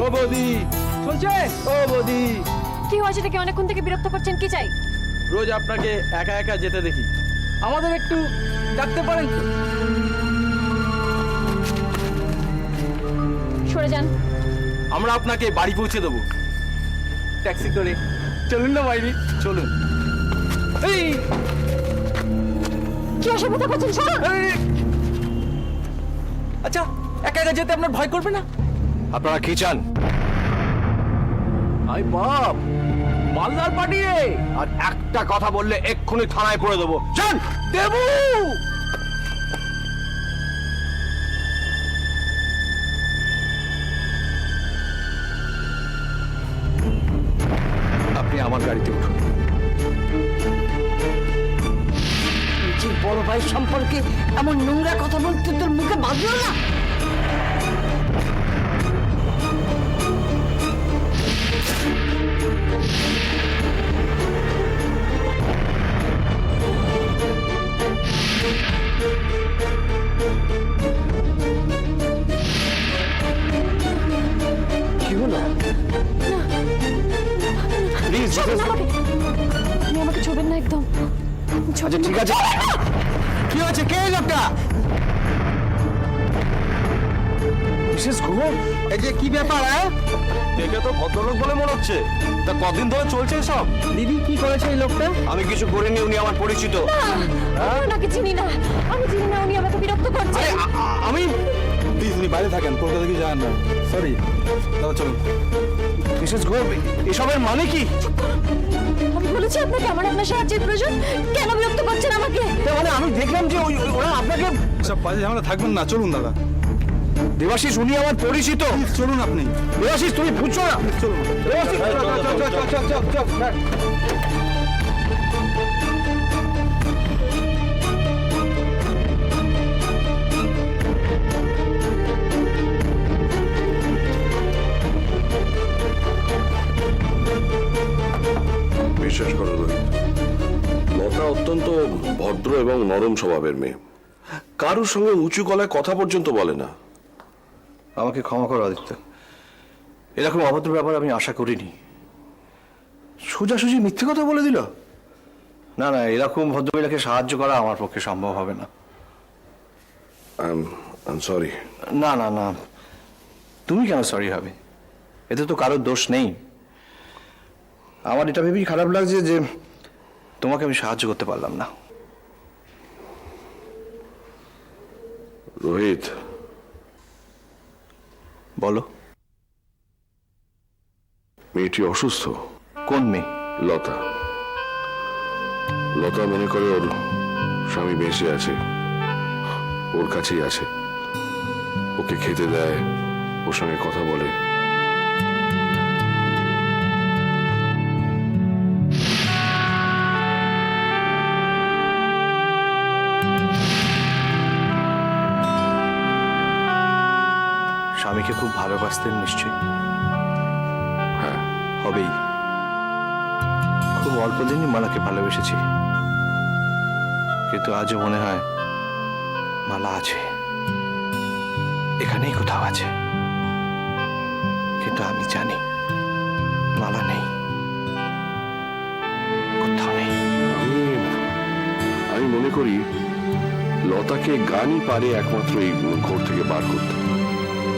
ও বৌদি শুনছে? ও বৌদি, কি হয়েছে? কি অনেকক্ষণ থেকে বিরক্ত করছেন? কি চাই? রোজ আপনাকে একা একা যেতে দেখি, আমাদের একটু ডাকতে পারেন তো? সরে যান। আমরা আপনাকে বাড়ি পৌঁছে দেবো ট্যাক্সি করে। চলুন না বাইরে, চলুন। এই কি অসুবিধা করছেন? সরুন। আচ্ছা, একা একা যেতে আপনার ভয় করবে না? আপনারা কি চান? আই বাপ, মালদার পার্টি রে। আর একটা কথা বললে এক্ষুনি থানায় পড়ে দেবো। যান। দেবু, আপনি আমার গাড়িতে উঠুন। নিজের বড় ভাই সম্পর্কে এমন নোংরা কথা বলতে তোর মুখে বাঁধলো না? কি হলো? প্লিজ। ছবেন না আমাকে। আপনি আমাকে ছবেন না একদম। আচ্ছা ঠিক আছে। কি হয়েছে? কে এই লোকটা? মিসেস গুহ, এই যে কি ব্যাপার? দেখে তো ভদ্রলোক বলে মনে হচ্ছে। তা কদিন ধরে চলছে সব? দিদি কি করেছে এই লোকটা? আমি কিছু করিনি, উনি আমার পরিচিত। আমি ওনাকে চিনি না। আমি চিনি না, উনি আমাকে বিরক্ত করছে। আমি প্লিজ উনি বাইরে থাকেন, কলকাতা কি যান না। সরি দাদা, চলুন। মিসেস গুহ, এসবের মানে কি? আমি বলেছি আপনাকে আমার আপনার সাহায্যের প্রয়োজন। কেন বিরক্ত করছেন আমাকে? তার মানে আমি দেখলাম যে ওরা আপনাকে। সব বাজে ঝামেলা থাকবেন না, চলুন দাদা। দেবাশিস, উনি আমার পরিচিত। প্লিজ চলুন আপনি, দেবাশিস তুমি বুঝছো না? প্লিজ চলুন। দেবাশিস, চল। বিশ্বাস করো রোহিত, লতা অত্যন্ত ভদ্র এবং নরম স্বভাবের মেয়ে। কারোর সঙ্গে উঁচু গলায় কথা পর্যন্ত বলে না। আমাকে ক্ষমা করো আদিত্য, এরকম অভদ্র ব্যাপার আমি আশা করিনি। সোজাসুজি মিথ্যে কথা বলে দিল। না না, এরকম ভদ্রমহিলাকে সাহায্য করা আমার পক্ষে সম্ভব হবে না। I sorry. না না না, তুমি কেন সরি হবে? এতে তো কারোর দোষ নেই। আমার এটা ভেবেই খারাপ লাগছে যে তোমাকে আমি সাহায্য করতে পারলাম না। রোহিত, বলো। মেয়েটি অসুস্থ। কোন মেয়ে? লতা। লতা মনে করে ওর স্বামী বেঁচে আছে, ওর কাছেই আছে, ওকে খেতে দেয়, ওর সঙ্গে কথা বলে। স্বামীকে খুব ভালোবাসতেন নিশ্চয়ই। হ্যাঁ, হবেই। খুব অল্প দিনই মালাকে ভালোবেসেছি, কিন্তু আজও মনে হয় মালা আছে, এখানেই কোথাও আছে। কিন্তু আমি জানি মালা নেই, কোথাও নেই। আমি মনে করি লতাকে গানই পারে একমাত্র এই ঘর থেকে বার করতে।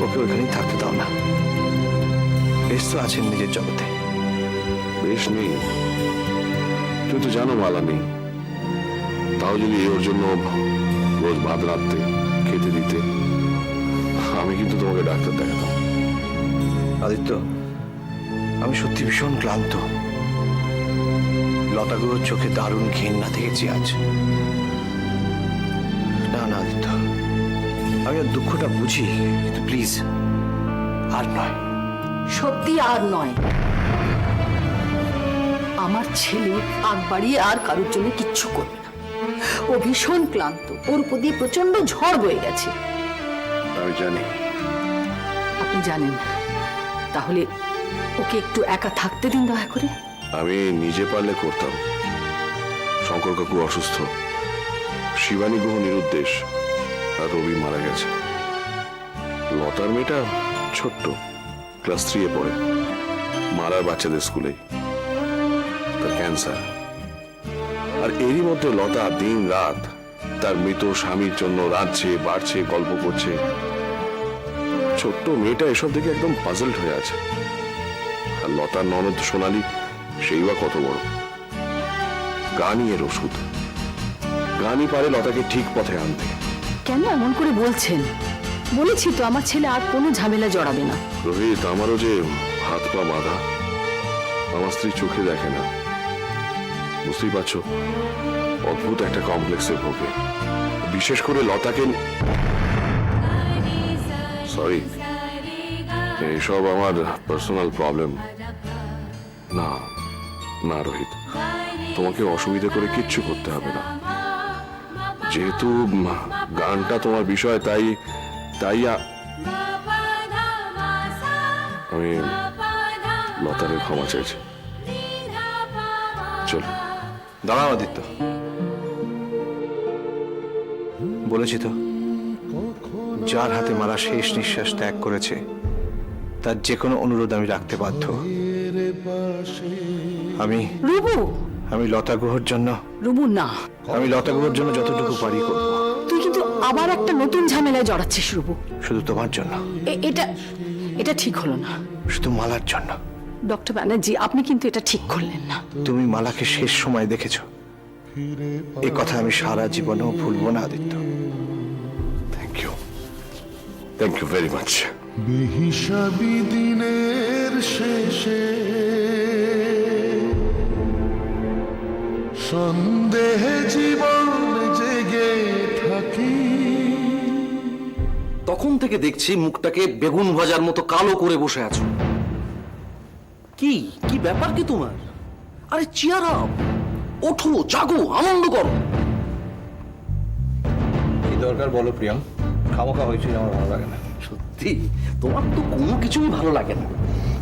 ওকে ওইখানেই থাকতে দাও না, বেশ তো আছেন নিজের জগতে। বেশ নেই, তুই তো জানো মালা নেই। তাও যদি ওর জন্য রোজ ভাত রাখতে, খেতে দিতে, আমি কিন্তু তোমাকে ডাক্তার দেখাতাম। আদিত্য, আমি সত্যি ভীষণ ক্লান্ত। লতাগুলোর চোখে দারুণ ঘৃণা দেখেছি আজ। না না আদিত্য, আমি ওর দুঃখটা বুঝি, কিন্তু প্লিজ আর নয়। সত্যি আর নয়। আমার ছেলে আগ বাড়িয়ে আর কারোর জন্য কিচ্ছু করবে না। ও ভীষণ ক্লান্ত, ওর উপর দিয়ে প্রচন্ড ঝড় বয়ে গেছে। আমি জানি। আপনি জানেন, তাহলে ওকে একটু একা থাকতে দিন দয়া করে। আমি নিজে পারলে করতাম। শঙ্কর কাকু অসুস্থ, শিবানী গ্রহ নিরুদ্দেশ, আর রবি মারা গেছে। লতার মেয়েটা ছোট্ট, ক্লাস 3 এ পড়ে, মারার বাচ্চাদের স্কুলে। তার ক্যান্সার। আর এরই মধ্যে লতা দিন রাত তার মৃত স্বামীর জন্য রাঁধছে, বাড়ছে, গল্প করছে। ছোট্ট মেয়েটা এসব দেখে একদম পাজলড হয়ে আছে। আর লতার ননদ সোনালী, সেই বা কত বড়। গানই এর ওষুধ। গানই পারে লতাকে ঠিক পথে আনতে। কেন এমন করে বলছেন? বলেছি তো আমার ছেলে আর কোনো ঝামেলা জড়াবে না। রোহিত, আমারও যে হাত পা বাঁধা। আমার স্ত্রী চোখে দেখে না, বুঝতেই পারছো। অদ্ভুত একটা কমপ্লেক্সে ভোগে, বিশেষ করে লতাকে। সরি, এইসব আমার পার্সোনাল প্রবলেম। না না রোহিত, তোমাকে অসুবিধা করে কিচ্ছু করতে হবে না। যেহেতু গানটা তোমার বিষয়, তাই আমি লতারে ক্ষমা চাইছি। চল। দাঁড়াও আদিত্য, বলেছি তো, যার হাতে মারা শেষ নিঃশ্বাস ত্যাগ করেছে তার যে কোনো অনুরোধ আমি রাখতে বাধ্য। রুবু, আমি লতা গুহর জন্য রুবু না, আমি লতা গুহর জন্য যতটুকু পারি করব। তুই কিন্তু আবার একটা নতুন ঝামেলায় জড়াচ্ছিস রুবু। শুধু তোমার জন্য, এটা ঠিক হলো না। শুধু মালার জন্য। ডক্টর ব্যানার্জি, আপনি কিন্তু এটা ঠিক করলেন না। তুমি মালাকে শেষ সময় দেখেছো, এই কথা আমি সারা জীবনেও ভুলবো না Aditya. Thank you very much. বেহিসাবি দিনের শেষে সন্দেহে জীবন জেগে থাকি। তখন থেকে দেখছি মুখটাকে বেগুন ভাজার মতো কালো করে বসে আছো। কি কি ব্যাপার কি তোমার? আরে চিয়ার আপ, ওঠো, জাগো, আনন্দ করো। কি দরকার বলো প্রিয়াম? খামোখা হয়েছিল, আমার ভালো লাগে না। সত্যি তোমার তো কোনো কিছুই ভালো লাগে না।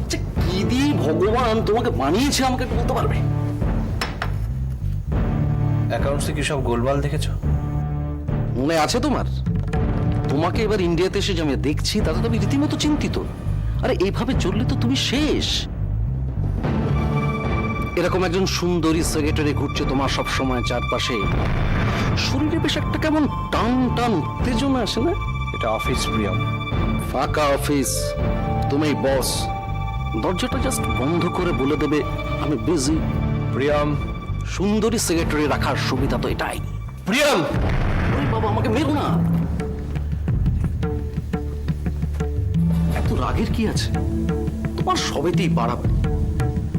আচ্ছা, কি দিয়ে ভগবান তোমাকে বানিয়েছে আমাকে একটু বলতে পারবে? অ্যাকাউন্টসে কি সব গোলমাল দেখেছো? মনে আছে তোমার? তোমাকে এবার ইন্ডিয়াতে এসে যে আমি দেখছি, তাতে তো আমি রীতিমতো চিন্তিত। আরে এইভাবে চললে তো তুমি শেষ। এরকম একজন সুন্দরী সেক্রেটারি ঘুরছে তোমার সব সময় চারপাশে, শরীরে বেশ একটা কেমন টান টান উত্তেজনা আসে না? এটা অফিস প্রিয়াম, ফাঁকা অফিস। তুমি বস, দরজাটা জাস্ট বন্ধ করে বলে দেবে আমি বিজি। প্রিয়াম, সুন্দরী সেক্রেটারি রাখার সুবিধা তো এটাই। প্রিয়াম! ওরে বাবা, আমাকে মেরো না। এত রাগের কি আছে? তোমার সবেতেই বাড়াবে।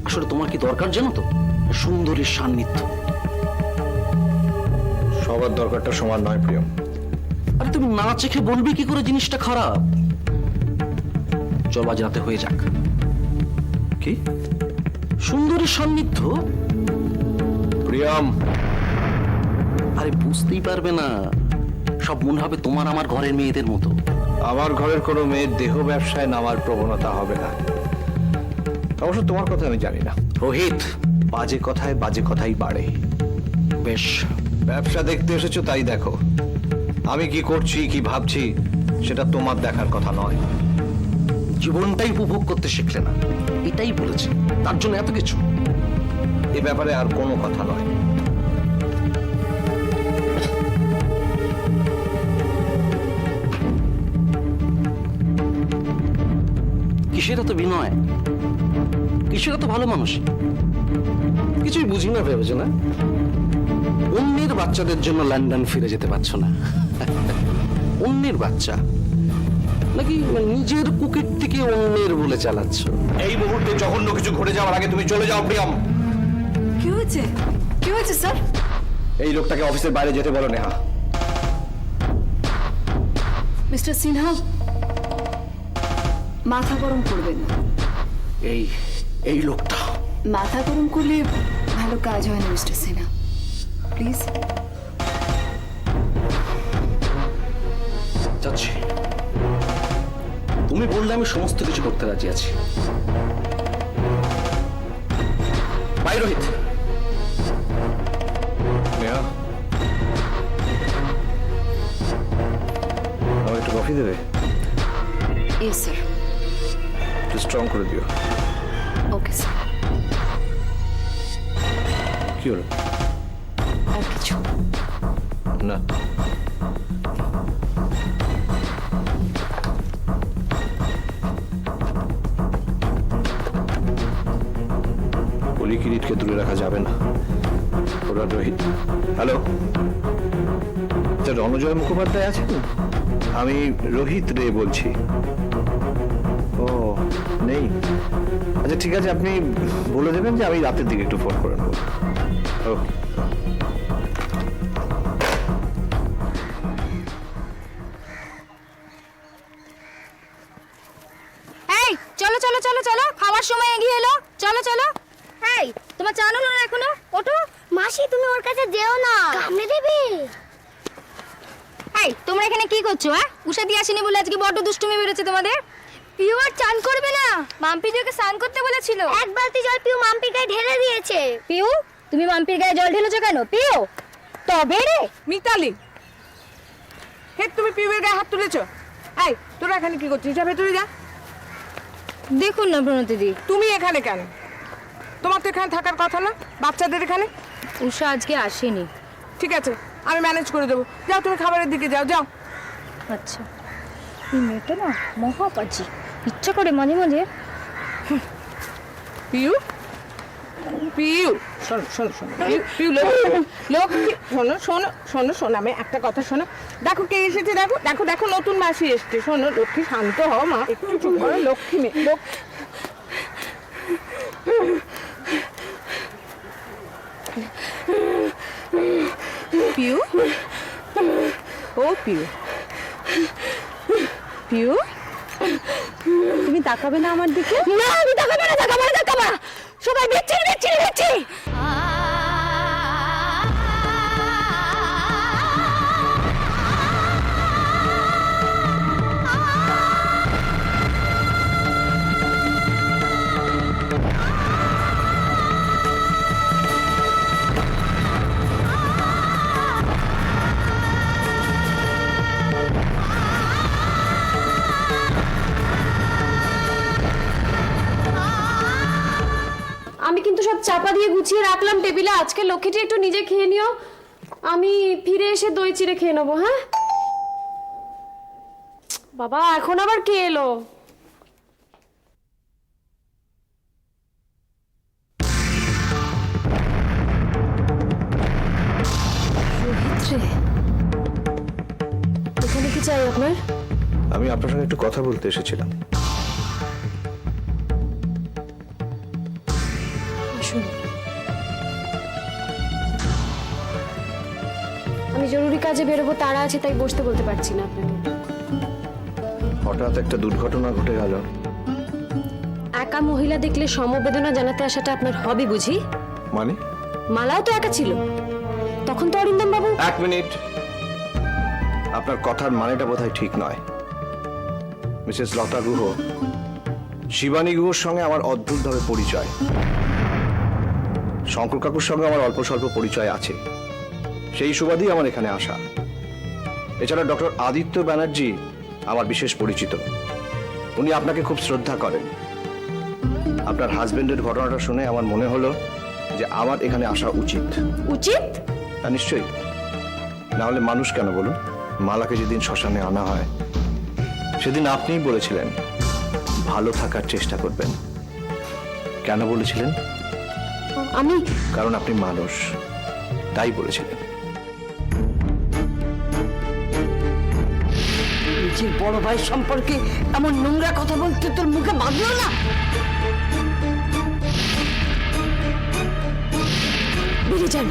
আসলে তোমার কি দরকার জানো তো? সুন্দরীর সান্নিধ্য। সবার দরকারটা সমান নয় প্রিয়াম। আরে তুমি না চেখে বলবে কি করে জিনিসটা খারাপ? চল আজ রাতে হয়ে যাক। কি সুন্দরীর সান্নিধ্য? প্রিয়াম, আরে বুঝতেই পারবে না, সব মনে হবে তোমার আমার ঘরের মেয়েদের মতো। আমার ঘরের কোনো মেয়ের দেহ ব্যবসায় নামার প্রবণতা হবে না। অবশ্য তোমার কথা আমি জানি না। রোহিত, বাজে কথায় বাজে কথাই বাড়ে। বেশ, ব্যবসা দেখতে এসেছো তাই দেখো। আমি কি করছি, কি ভাবছি, সেটা তোমার দেখার কথা নয়। জীবনটাই উপভোগ করতে শিখলে না, এটাই বলেছে। তার জন্য এত কিছু। এ ব্যাপারে আর কোনো কথা নয়। কিসের এত বিনয়, কিসের এত ভালো মানুষ? কিছুই বুঝি না ভেবেছো না? অন্যের বাচ্চাদের জন্য লন্ডন ফিরে যেতে পারছো না। অন্যের বাচ্চা নাকি নিজের কুকির থেকে অন্যের বলে চালাচ্ছ? এই মুহূর্তে জঘন্য কিছু ঘটে যাওয়ার আগে তুমি চলে যাও প্রিয়াম। কি হয়েছে? কি হয়েছে স্যার? এই লোকটাকে অফিসের বাইরে যেতে বলো নেহা। মিস্টার সিনহা, মাথা গরম করবেন না। এই লোকটা মাথা গরম করলে ভালো কাজ হয় না মিস্টার সিনহা, প্লিজ। যাচ্ছি। তুমি বললে আমি সমস্ত কিছু করতে রাজি আছি। বাই রোহিত। নেহা, আমার একটু কফি দেবে? Yes sir. একটু স্ট্রং করে দিও। Okay sir. কি হলো? আর কিছু না, বলি কিরিটকে দূরে রাখা যাবে না। ওরা রোহিত। হ্যালো, রণজয় মুখোপাধ্যায় আছেন? আমি রোহিত রে বলছি। ও নেই? আচ্ছা ঠিক আছে, আপনি বলে দেবেন যে আমি রাতের দিকে একটু ফোন করে নেবো। ওকে। এই চলো চলো চলো চলো, খাওয়ার সময় এগিয়ে এলো, চলো চলো। এই তোমার চান হলো না এখনো? ওঠো। মাসি তুমি ওর কাছে যেও না, কামড়ে দেবে। এই তোমরা এখানে কি করছো? উষা দিয়ে আসেনি বলে আজকে বড্ড দুষ্টুমি বেরোচ্ছে তোমাদের। পিউ আর চান করবে না, মাম্পি ওকে স্নান করতে বলেছিল। এক বালতি জল পিউ মাম্পির গায়ে ঢেলে দিয়েছে। পিউ তুমি মাম্পির গায়ে জল ঢেলেছো কেন? পিউ তবে রে। মিতালি, হে তুমি পিউয়ের গায়ে হাত তুলেছো? এই তোরা এখানে কি করছিস? যা ভেতরে যা। দেখুন না প্রণতি দি, তুমি এখানে কেন? তোমার তো এখানে থাকার কথা না, বাচ্চাদের এখানে। উষা আজকে আসেনি। ঠিক আছে, আমি ম্যানেজ করে দেবো। যাও তুমি খাবারের দিকে যাও, যাও। আচ্ছা, এই মেয়েটা না মহাপাজি, ইচ্ছা করে মাঝে মাঝে। পিউ, পিউ, শোনো শোনো শোনো, পিউ, পিউ লক্ষ্মী, শোনো শোনো শোনো শোনো, আমি একটা কথা শোনো। দেখো কে এসেছে, দেখো দেখো দেখো, নতুন মাসি এসছে। শোনো লক্ষ্মী, শান্ত হও মা, একটু চুপ করো। লক্ষ্মী মেয়ে, লক্ষ্মী। পিউ, ও পিউ, পিউ, তুমি তাকাবে না আমার দিকে? না আমি তাকাবো না, তাকাবো না, তাকাবো না। সবাই বেচছি বেচছি বেচছি। আমি কিন্তু সব চাপা দিয়ে গুছিয়ে রাখলাম টেবিলে। আজকে লক্ষ্মীটি একটু নিজে খেয়ে নিও, আমি ফিরে এসে দই চিড়ে খেয়ে নেবো। হ্যাঁ বাবা, এখন আবার কে এলো? এখানে কি চাই আপনার? আমি আপনার সঙ্গে একটু কথা বলতে এসেছিলাম। আসুন। আমি জরুরি কাজে বেরোবো, তাড়া আছে, তাই বসতে বলতে পারছি না আপনাকে। হঠাৎ একটা দুর্ঘটনা ঘটে গেল। একা মহিলা দেখলে সমবেদনা জানাতে আসাটা আপনার হবি বুঝি? মানে? মালাও তো একা ছিল, তখন তো অরিন্দম বাবু। এক মিনিট, আপনার কথার মানেটা বোধহয় ঠিক নয়। মিসেস লতা গুহ, শিবানী গুহর সঙ্গে আমার অদ্ভুতভাবে পরিচয়। শঙ্কর কাকুর সঙ্গে আমার অল্প স্বল্প পরিচয় আছে, সেই সুবাদেই আমার এখানে আসা। এছাড়া ডক্টর আদিত্য ব্যানার্জি আমার বিশেষ পরিচিত, উনি আপনাকে খুব শ্রদ্ধা করেন। আপনার হাজবেন্ডের ঘটনাটা শুনে আমার মনে হলো যে আমার এখানে আসা উচিত। উচিত? তা নিশ্চয়ই, না হলে মানুষ কেন বলুন? মালাকে যেদিন শ্মশানে আনা হয় সেদিন আপনিই বলেছিলেন ভালো থাকার চেষ্টা করবেন। কেন বলেছিলেন? আমি? কারণ আপনি মানুষ, তাই বলেছিলেন। নিজের বড় ভাই সম্পর্কে এমন নোংরা কথা বলতে তোর মুখে বাঁধলো না? বেরিয়ে যান।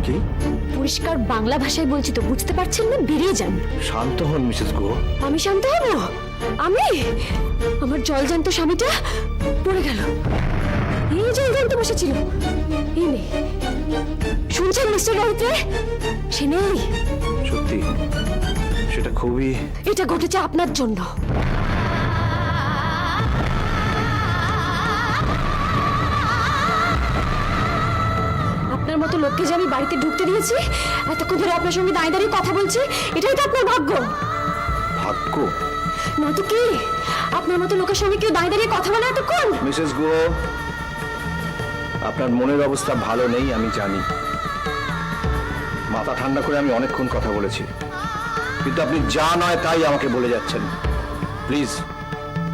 কি? পরিষ্কার বাংলা ভাষায় বলছি তো, বুঝতে পারছেন না? বেরিয়ে যান। শান্ত হন মিসেস গুহ। আমি শান্ত হব? আমি? আমার জলজান্ত স্বামীটা পড়ে গেল, এই জলজান্ত বসেছিল, এই নেই। শুনছেন মিস্টার রহিত? সে নেই। সত্যি সেটা খুবই। এটা ঘটেছে আপনার জন্য। আপনার মতো লোককে যে আমি বাড়িতে ঢুকতে দিয়েছি, এতক্ষণ ধরে আপনার সঙ্গে দাঁড়িয়ে দাঁড়িয়ে কথা বলছি, এটাই তো আপনার ভাগ্য। ভাগ্য? নয়তো কি আপনার মতো লোকের সঙ্গে কেউ দাঁড়িয়ে দাঁড়িয়ে কথা বলে এতক্ষণ? মিসেস গুহ, আপনার মনের অবস্থা ভালো নেই আমি জানি। মাথা ঠান্ডা করে আমি অনেকক্ষণ কথা বলেছি, কিন্তু আপনি যা নয় তাই আমাকে বলে যাচ্ছেন। প্লিজ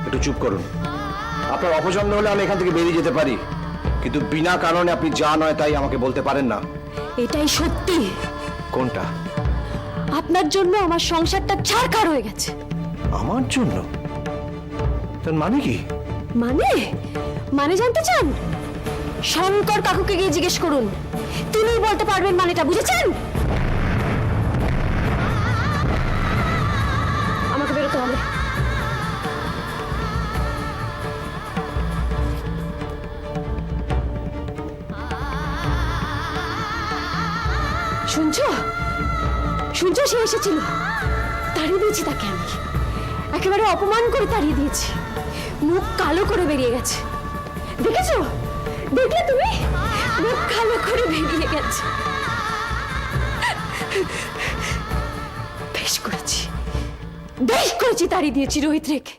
একটু চুপ করুন। আপনার অপছন্দ হলে আমি এখান থেকে বেরিয়ে যেতে পারি, কিন্তু বিনা কারণে আপনি যা নয় তাই আমাকে বলতে পারেন না। এটাই সত্যি। কোনটা? আপনার জন্য আমার সংসারটা ছাড়খাড় হয়ে গেছে। আমার জন্য? তার মানে কি? মানে জানতে চান? শঙ্কর কাকুকে গিয়ে জিজ্ঞেস করুন, তিনিই বলতে পারবেন মানেটা, বুঝেছেন? আমাকে বেরোতে হবে। শুনছো? সে এসেছিল, তাড়িয়ে দিয়েছি তাকে আমি। একেবারে অপমান করে তাড়িয়ে দিয়েছি। মুখ কালো করে বেরিয়ে গেছে। দেখেছো? দেখলে তুমি? মুখ কালো করে বেরিয়ে গেছে। বেশ করেছি তাড়িয়ে দিয়েছি রোহিত রেখে।